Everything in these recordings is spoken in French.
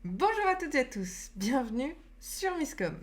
Bonjour à toutes et à tous, bienvenue sur Misscom.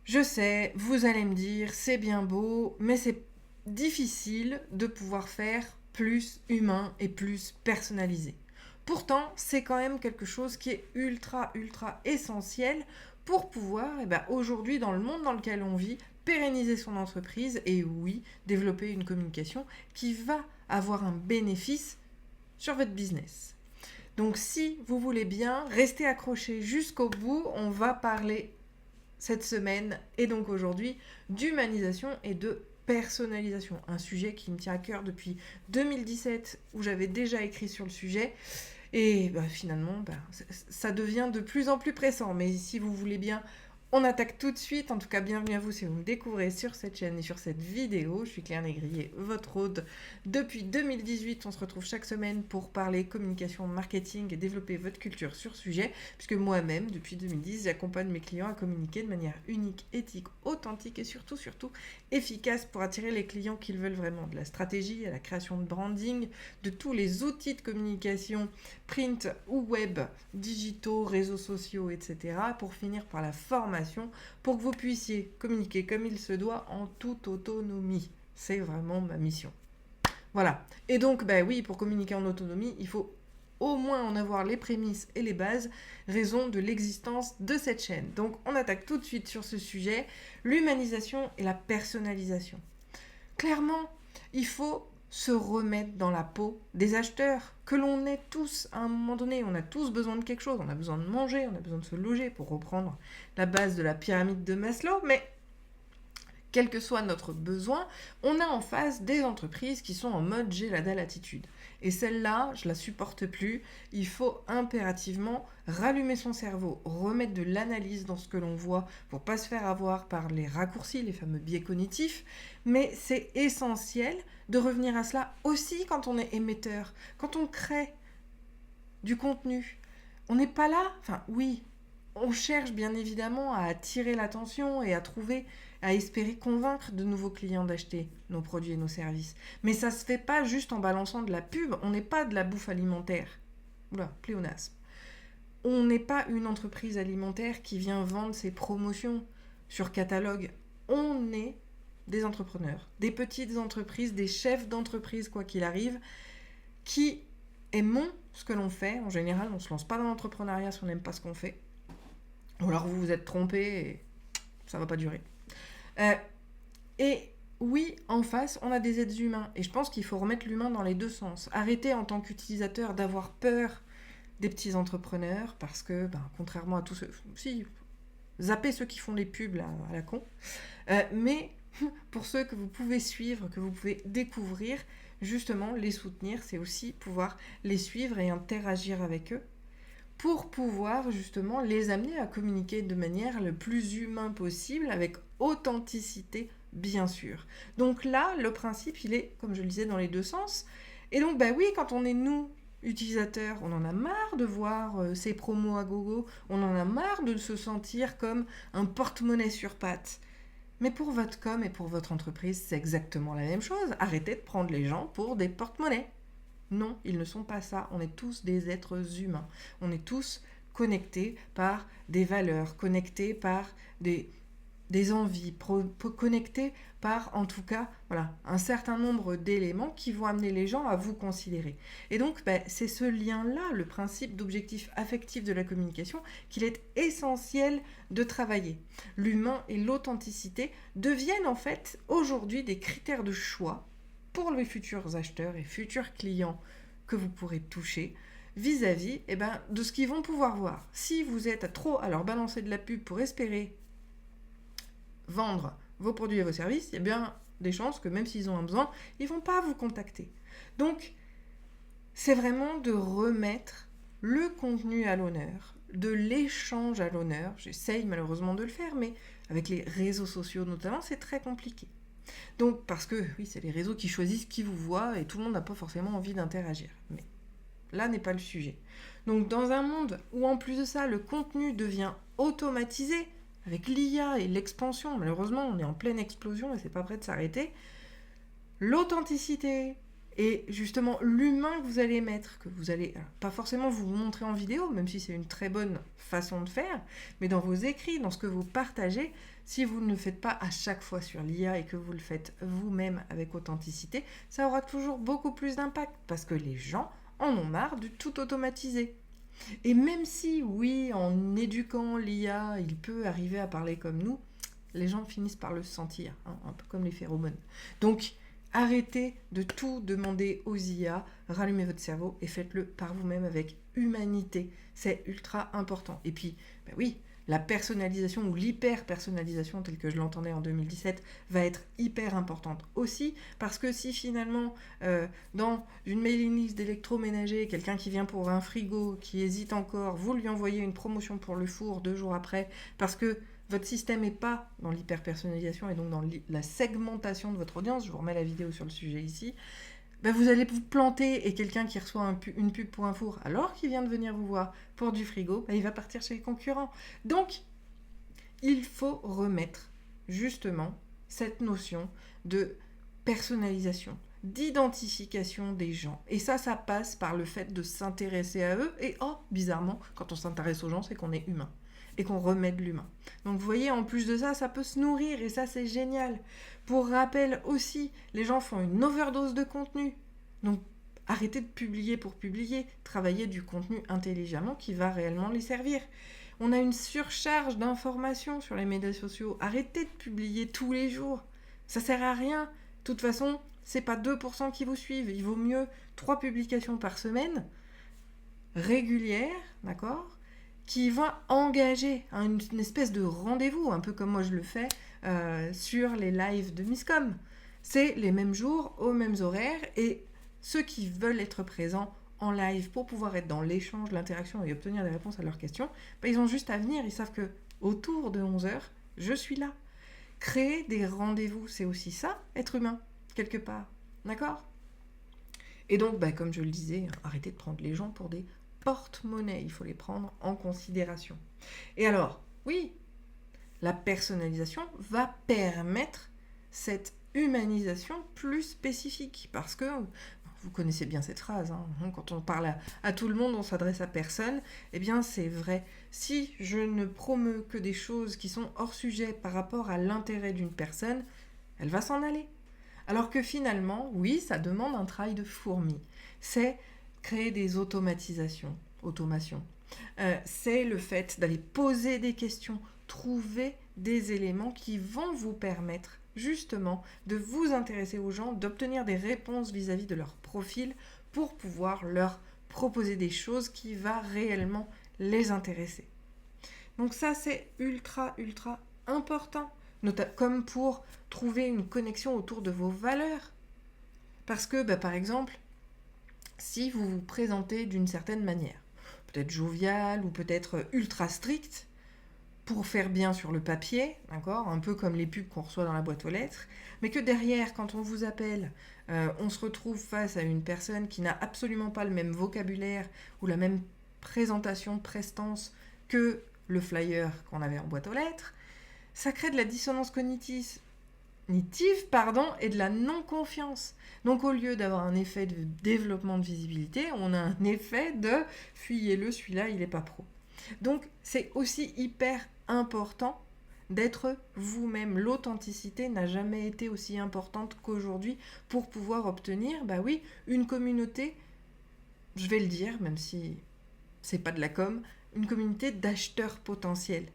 Je sais, vous allez me dire, c'est bien beau, mais c'est difficile de pouvoir faire plus humain et plus personnalisé. Pourtant, c'est quand même quelque chose qui est ultra essentiel pour pouvoir, aujourd'hui, dans le monde dans lequel on vit, pérenniser son entreprise et oui, développer une communication qui va avoir un bénéfice sur votre business. Donc si vous voulez bien, restez accrochés jusqu'au bout. On va parler cette semaine et donc aujourd'hui d'humanisation et de personnalisation. Un sujet qui me tient à cœur depuis 2017 où j'avais déjà écrit sur le sujet. Et finalement, ça devient de plus en plus pressant. Mais si vous voulez bien, on attaque tout de suite. En tout cas, bienvenue à vous si vous me découvrez sur cette chaîne et sur cette vidéo. Je suis Claire Négrier, votre hôte. Depuis 2018, on se retrouve chaque semaine pour parler communication, marketing et développer votre culture sur sujet. Puisque moi-même, depuis 2010, j'accompagne mes clients à communiquer de manière unique, éthique, authentique et surtout efficace pour attirer les clients qu'ils veulent vraiment. De la stratégie à la création de branding, de tous les outils de communication print ou web, digitaux, réseaux sociaux, etc. pour finir par la formation pour que vous puissiez communiquer comme il se doit en toute autonomie. C'est vraiment ma mission. Voilà. Et donc, oui, pour communiquer en autonomie, il faut au moins en avoir les prémices et les bases, raison de l'existence de cette chaîne. Donc, on attaque tout de suite sur ce sujet, l'humanisation et la personnalisation. Clairement, il faut se remettre dans la peau des acheteurs, que l'on est tous à un moment donné. On a tous besoin de quelque chose, on a besoin de manger, on a besoin de se loger, pour reprendre la base de la pyramide de Maslow, mais quel que soit notre besoin, on a en face des entreprises qui sont en mode j'ai la dalle attitude. Et celle-là, je la supporte plus. Il faut impérativement rallumer son cerveau, remettre de l'analyse dans ce que l'on voit pour pas se faire avoir par les raccourcis, les fameux biais cognitifs. Mais c'est essentiel de revenir à cela aussi quand on est émetteur, quand on crée du contenu. On n'est pas là, enfin oui, on cherche bien évidemment à attirer l'attention et à espérer convaincre de nouveaux clients d'acheter nos produits et nos services. Mais ça se fait pas juste en balançant de la pub, on n'est pas de la bouffe alimentaire. Oula, pléonasme. On n'est pas une entreprise alimentaire qui vient vendre ses promotions sur catalogue. On est des entrepreneurs, des petites entreprises, des chefs d'entreprise, quoi qu'il arrive, qui aimons ce que l'on fait. En général, on ne se lance pas dans l'entrepreneuriat si on n'aime pas ce qu'on fait. Ou alors vous vous êtes trompé et ça va pas durer. Et oui, en face, on a des êtres humains. Et je pense qu'il faut remettre l'humain dans les deux sens. Arrêter en tant qu'utilisateur d'avoir peur des petits entrepreneurs parce que, contrairement à tous ceux... Si, zappez ceux qui font les pubs là, à la con. Mais pour ceux que vous pouvez suivre, que vous pouvez découvrir, justement, les soutenir, c'est aussi pouvoir les suivre et interagir avec eux pour pouvoir justement les amener à communiquer de manière le plus humain possible, avec authenticité, bien sûr. Donc là, le principe, il est, comme je le disais, dans les deux sens. Et donc, oui, quand on est nous, utilisateurs, on en a marre de voir ces promos à gogo, on en a marre de se sentir comme un porte-monnaie sur pattes. Mais pour votre com et pour votre entreprise, c'est exactement la même chose. Arrêtez de prendre les gens pour des porte-monnaies. Non, ils ne sont pas ça. On est tous des êtres humains. On est tous connectés par des valeurs, connectés par des envies, connectés par, en tout cas, un certain nombre d'éléments qui vont amener les gens à vous considérer. Et donc, c'est ce lien-là, le principe d'objectif affectif de la communication, qu'il est essentiel de travailler. L'humain et l'authenticité deviennent en fait aujourd'hui des critères de choix pour les futurs acheteurs et futurs clients que vous pourrez toucher vis-à-vis de ce qu'ils vont pouvoir voir. Si vous êtes trop à leur balancer de la pub pour espérer vendre vos produits et vos services, il y a bien des chances que même s'ils ont un besoin, ils ne vont pas vous contacter. Donc, c'est vraiment de remettre le contenu à l'honneur, de l'échange à l'honneur. J'essaye malheureusement de le faire, mais avec les réseaux sociaux notamment, c'est très compliqué. Donc, parce que, oui, c'est les réseaux qui choisissent qui vous voit et tout le monde n'a pas forcément envie d'interagir. Mais là n'est pas le sujet. Donc, dans un monde où, en plus de ça, le contenu devient automatisé, avec l'IA et l'expansion, malheureusement, on est en pleine explosion et c'est pas prêt de s'arrêter, l'authenticité, Et justement, l'humain que vous allez mettre, que vous allez pas forcément vous montrer en vidéo, même si c'est une très bonne façon de faire, mais dans vos écrits, dans ce que vous partagez, si vous ne le faites pas à chaque fois sur l'IA et que vous le faites vous-même avec authenticité, ça aura toujours beaucoup plus d'impact parce que les gens en ont marre de tout automatiser. Et même si, oui, en éduquant l'IA, il peut arriver à parler comme nous, les gens finissent par le sentir, hein, un peu comme les phéromones. Donc, arrêtez de tout demander aux IA, rallumez votre cerveau et faites-le par vous-même avec humanité. C'est ultra important. Et puis, ben oui, la personnalisation ou l'hyper-personnalisation telle que je l'entendais en 2017 va être hyper importante aussi parce que si finalement dans une mailing list d'électroménager, quelqu'un qui vient pour un frigo, qui hésite encore, vous lui envoyez une promotion pour le four 2 jours après parce que votre système n'est pas dans l'hyper-personnalisation et donc dans la segmentation de votre audience, je vous remets la vidéo sur le sujet ici, ben vous allez vous planter et quelqu'un qui reçoit une pub pour un four alors qu'il vient de venir vous voir pour du frigo, ben il va partir chez le concurrent. Donc, il faut remettre justement cette notion de personnalisation, d'identification des gens. Et ça passe par le fait de s'intéresser à eux. Et bizarrement, quand on s'intéresse aux gens, c'est qu'on est humain et qu'on remet de l'humain. Donc vous voyez, en plus de ça, ça peut se nourrir et ça, c'est génial. Pour rappel aussi, les gens font une overdose de contenu. Donc arrêtez de publier pour publier, travaillez du contenu intelligemment qui va réellement les servir. On a une surcharge d'informations sur les médias sociaux. Arrêtez de publier tous les jours. Ça sert à rien. De toute façon, c'est pas 2% qui vous suivent. Il vaut mieux 3 publications par semaine, régulières, d'accord, qui va engager une espèce de rendez-vous, un peu comme moi je le fais sur les lives de Miscom. C'est les mêmes jours, aux mêmes horaires, et ceux qui veulent être présents en live pour pouvoir être dans l'échange, l'interaction et obtenir des réponses à leurs questions, ils ont juste à venir, ils savent que autour de 11h, je suis là. Créer des rendez-vous, c'est aussi ça, être humain, quelque part. D'accord ? Et donc, comme je le disais, arrêtez de prendre les gens pour des porte-monnaie, il faut les prendre en considération. Et alors, oui, la personnalisation va permettre cette humanisation plus spécifique, parce que, vous connaissez bien cette phrase, hein, quand on parle à tout le monde, on s'adresse à personne, eh bien c'est vrai. Si je ne promeux que des choses qui sont hors sujet par rapport à l'intérêt d'une personne, elle va s'en aller. Alors que finalement, oui, ça demande un travail de fourmi. C'est créer des automations. C'est le fait d'aller poser des questions, trouver des éléments qui vont vous permettre justement de vous intéresser aux gens, d'obtenir des réponses vis-à-vis de leur profil pour pouvoir leur proposer des choses qui vont réellement les intéresser. Donc ça, c'est ultra, ultra important, comme pour trouver une connexion autour de vos valeurs. Parce que, par exemple, si vous vous présentez d'une certaine manière, peut-être jovial ou peut-être ultra strict, pour faire bien sur le papier, d'accord, un peu comme les pubs qu'on reçoit dans la boîte aux lettres, mais que derrière, quand on vous appelle, on se retrouve face à une personne qui n'a absolument pas le même vocabulaire ou la même présentation, prestance que le flyer qu'on avait en boîte aux lettres, ça crée de la dissonance cognitive, et de la non-confiance. Donc au lieu d'avoir un effet de développement de visibilité, on a un effet de fuyez-le, celui-là il n'est pas pro. Donc c'est aussi hyper important d'être vous-même. L'authenticité n'a jamais été aussi importante qu'aujourd'hui pour pouvoir obtenir, une communauté, je vais le dire, même si c'est pas de la com, une communauté d'acheteurs potentiels.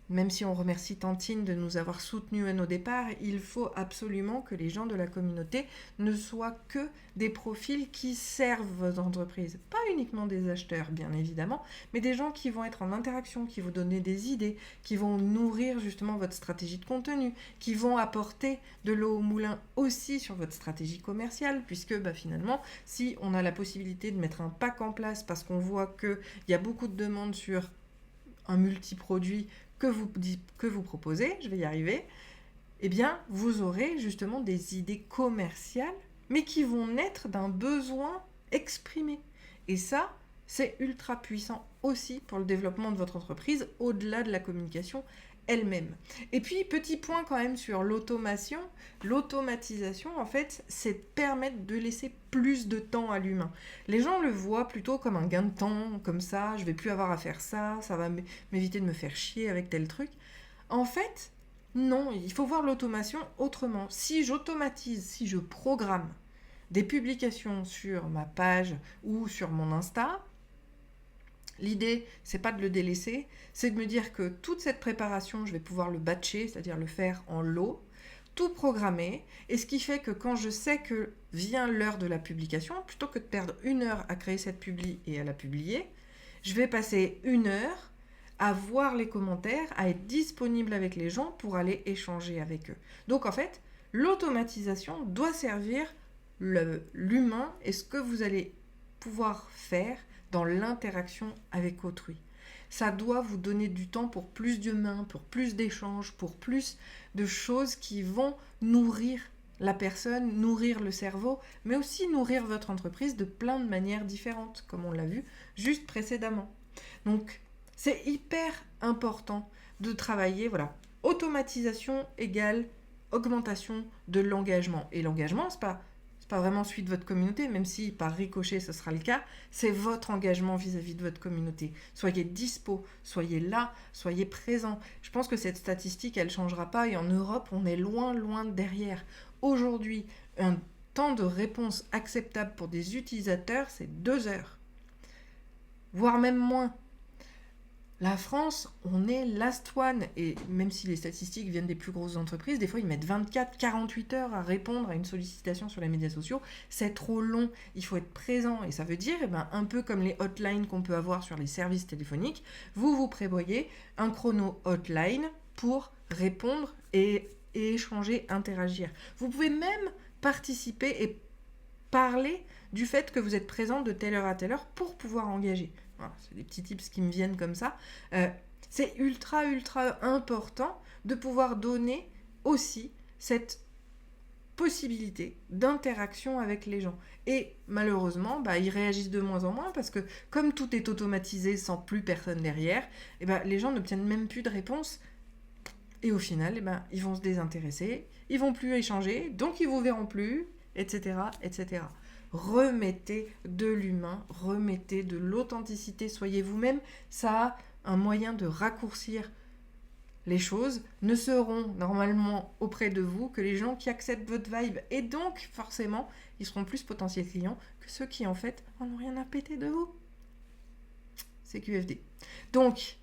Même si on remercie Tantine de nous avoir soutenus à nos départs, il faut absolument que les gens de la communauté ne soient que des profils qui servent vos entreprises. Pas uniquement des acheteurs, bien évidemment, mais des gens qui vont être en interaction, qui vont donner des idées, qui vont nourrir justement votre stratégie de contenu, qui vont apporter de l'eau au moulin aussi sur votre stratégie commerciale, puisque finalement, si on a la possibilité de mettre un pack en place parce qu'on voit qu'il y a beaucoup de demandes sur un multiproduit que vous proposez, je vais y arriver, eh bien, vous aurez justement des idées commerciales, mais qui vont naître d'un besoin exprimé. Et ça, c'est ultra puissant aussi pour le développement de votre entreprise, au-delà de la communication elle-même. Et puis, petit point quand même sur l'automation. L'automatisation, en fait, c'est permettre de laisser plus de temps à l'humain. Les gens le voient plutôt comme un gain de temps, comme ça, je vais plus avoir à faire ça, ça va m'éviter de me faire chier avec tel truc. En fait, non, il faut voir l'automation autrement. Si j'automatise, si je programme des publications sur ma page ou sur mon Insta, l'idée, c'est pas de le délaisser, c'est de me dire que toute cette préparation, je vais pouvoir le batcher, c'est-à-dire le faire en lot, tout programmer, et ce qui fait que quand je sais que vient l'heure de la publication, plutôt que de perdre 1 heure à créer cette publi et à la publier, je vais passer 1 heure à voir les commentaires, à être disponible avec les gens pour aller échanger avec eux. Donc en fait, l'automatisation doit servir l'humain et ce que vous allez pouvoir faire dans l'interaction avec autrui. Ça doit vous donner du temps pour plus d'humains, pour plus d'échanges, pour plus de choses qui vont nourrir la personne, nourrir le cerveau, mais aussi nourrir votre entreprise de plein de manières différentes, comme on l'a vu juste précédemment. Donc, c'est hyper important de travailler, voilà, automatisation égale augmentation de l'engagement. Et l'engagement, c'est pas vraiment celui de votre communauté, même si par ricochet ce sera le cas, c'est votre engagement vis-à-vis de votre communauté. Soyez dispo, soyez là, soyez présent. Je pense que cette statistique, elle ne changera pas et en Europe, on est loin, loin derrière. Aujourd'hui, un temps de réponse acceptable pour des utilisateurs, c'est 2 heures, voire même moins. La France, on est last one, et même si les statistiques viennent des plus grosses entreprises, des fois ils mettent 24-48 heures à répondre à une sollicitation sur les médias sociaux, c'est trop long, il faut être présent, et ça veut dire, un peu comme les hotlines qu'on peut avoir sur les services téléphoniques, vous prévoyez un chrono hotline pour répondre et échanger, interagir. Vous pouvez même participer et parler du fait que vous êtes présent de telle heure à telle heure pour pouvoir engager. Voilà, c'est des petits tips qui me viennent comme ça. C'est ultra, ultra important de pouvoir donner aussi cette possibilité d'interaction avec les gens. Et malheureusement, ils réagissent de moins en moins parce que comme tout est automatisé sans plus personne derrière, les gens n'obtiennent même plus de réponse. Et au final, ils vont se désintéresser, ils vont plus échanger, donc ils vous verront plus, etc., etc. Remettez de l'humain, remettez de l'authenticité, soyez vous-même. Ça a un moyen de raccourcir les choses. Ne seront normalement auprès de vous que les gens qui acceptent votre vibe. Et donc, forcément, ils seront plus potentiels clients que ceux qui, en fait, en ont rien à péter de vous. C'est QFD. Donc,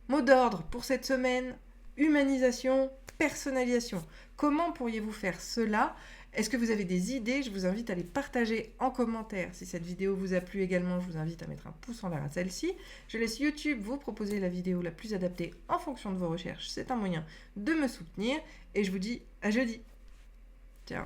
mot d'ordre pour cette semaine, humanisation, personnalisation. Comment pourriez-vous faire cela ? Est-ce que vous avez des idées ? Je vous invite à les partager en commentaire. Si cette vidéo vous a plu également, je vous invite à mettre un pouce en l'air à celle-ci. Je laisse YouTube vous proposer la vidéo la plus adaptée en fonction de vos recherches. C'est un moyen de me soutenir. Et je vous dis à jeudi. Ciao.